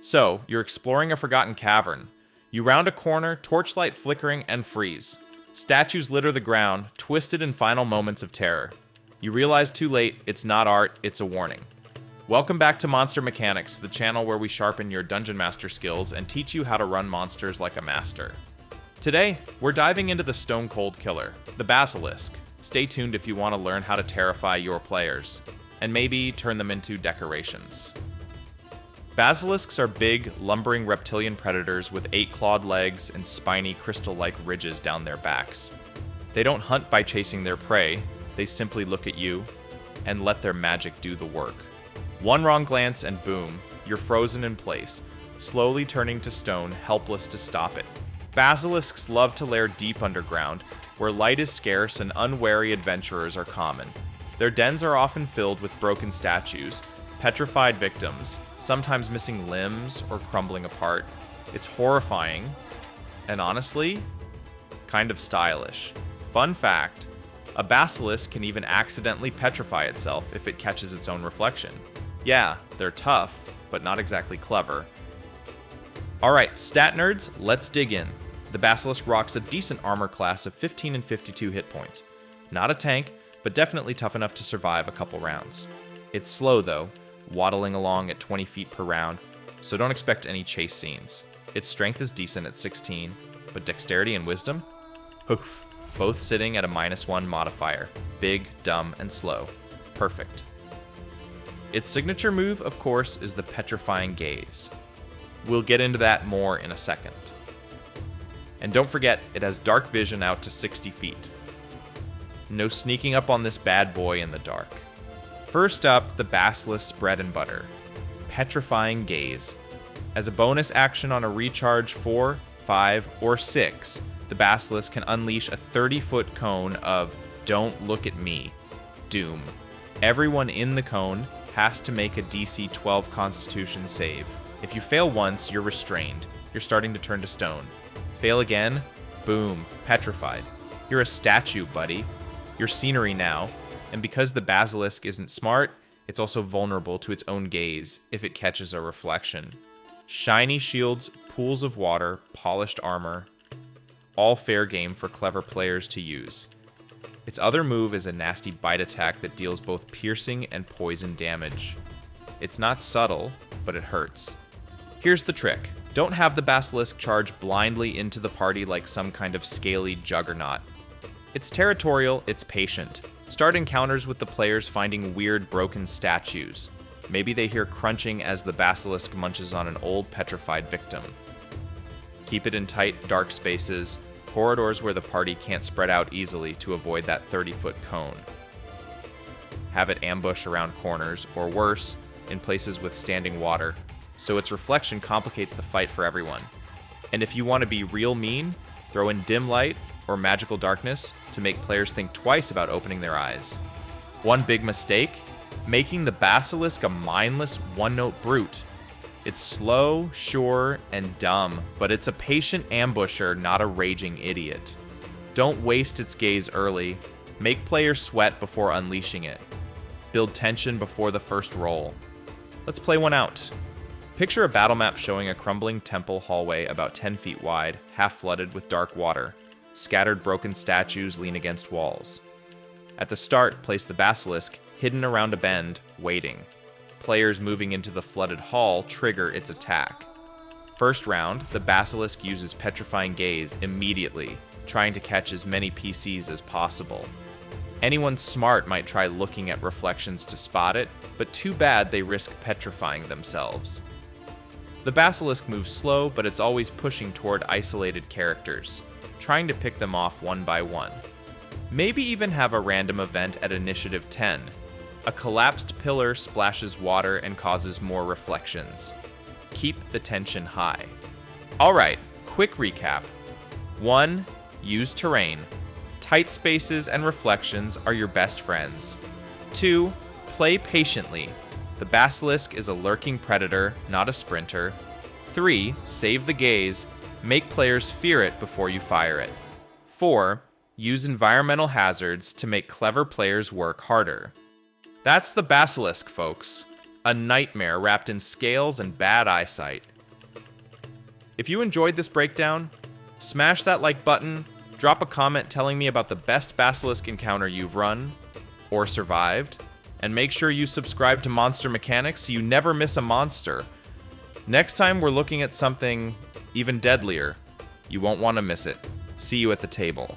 So, you're exploring a forgotten cavern. You round a corner, torchlight flickering, and freeze. Statues litter the ground, twisted in final moments of terror. You realize too late, it's not art, it's a warning. Welcome back to Monster Mechanics, the channel where we sharpen your Dungeon Master skills and teach you how to run monsters like a master. Today, we're diving into the Stone Cold Killer, the Basilisk. Stay tuned if you want to learn how to terrify your players, and maybe turn them into decorations. Basilisks are big, lumbering reptilian predators with 8-clawed legs and spiny, crystal-like ridges down their backs. They don't hunt by chasing their prey, they simply look at you and let their magic do the work. One wrong glance and boom, you're frozen in place, slowly turning to stone, helpless to stop it. Basilisks love to lair deep underground, where light is scarce and unwary adventurers are common. Their dens are often filled with broken statues, petrified victims, sometimes missing limbs or crumbling apart. It's horrifying, and honestly, kind of stylish. Fun fact, a basilisk can even accidentally petrify itself if it catches its own reflection. Yeah, they're tough, but not exactly clever. Alright, stat nerds, let's dig in. The Basilisk rocks a decent armor class of 15 and 52 hit points. Not a tank, but definitely tough enough to survive a couple rounds. It's slow though, waddling along at 20 feet per round, so don't expect any chase scenes. Its strength is decent at 16, but dexterity and wisdom? Oof, both sitting at a -1 modifier. Big, dumb, and slow. Perfect. Its signature move, of course, is the Petrifying Gaze. We'll get into that more in a second. And don't forget, it has dark vision out to 60 feet. No sneaking up on this bad boy in the dark. First up, the Basilisk's bread and butter, Petrifying Gaze. As a bonus action on a recharge 4, 5, or 6, the Basilisk can unleash a 30-foot cone of "Don't look at me" doom. Everyone in the cone has to make a DC 12 Constitution save. If you fail once, you're restrained. You're starting to turn to stone. Fail again, boom, petrified. You're a statue, buddy. You're scenery now, and because the Basilisk isn't smart, it's also vulnerable to its own gaze if it catches a reflection. Shiny shields, pools of water, polished armor, all fair game for clever players to use. Its other move is a nasty bite attack that deals both piercing and poison damage. It's not subtle, but it hurts. Here's the trick. Don't have the Basilisk charge blindly into the party like some kind of scaly juggernaut. It's territorial, it's patient. Start encounters with the players finding weird broken statues. Maybe they hear crunching as the Basilisk munches on an old petrified victim. Keep it in tight, dark spaces, corridors where the party can't spread out easily to avoid that 30-foot cone. Have it ambush around corners, or worse, in places with standing water, so its reflection complicates the fight for everyone. And if you want to be real mean, throw in dim light or magical darkness to make players think twice about opening their eyes. One big mistake, making the Basilisk a mindless one-note brute. It's slow, sure, and dumb, but it's a patient ambusher, not a raging idiot. Don't waste its gaze early. Make players sweat before unleashing it. Build tension before the first roll. Let's play one out. Picture a battle map showing a crumbling temple hallway about 10 feet wide, half flooded with dark water. Scattered broken statues lean against walls. At the start, place the Basilisk hidden around a bend, waiting. Players moving into the flooded hall trigger its attack. First round, the Basilisk uses Petrifying Gaze immediately, trying to catch as many PCs as possible. Anyone smart might try looking at reflections to spot it, but too bad they risk petrifying themselves. The Basilisk moves slow, but it's always pushing toward isolated characters, trying to pick them off one by one. Maybe even have a random event at Initiative 10. A collapsed pillar splashes water and causes more reflections. Keep the tension high. Alright, quick recap. 1. Use terrain. Tight spaces and reflections are your best friends. 2. Play patiently. The Basilisk is a lurking predator, not a sprinter. 3. Save the gaze. Make players fear it before you fire it. 4. Use environmental hazards to make clever players work harder. That's the Basilisk, folks. A nightmare wrapped in scales and bad eyesight. If you enjoyed this breakdown, smash that like button, drop a comment telling me about the best Basilisk encounter you've run or survived, and make sure you subscribe to Monster Mechanics so you never miss a monster. Next time we're looking at something even deadlier. You won't want to miss it. See you at the table.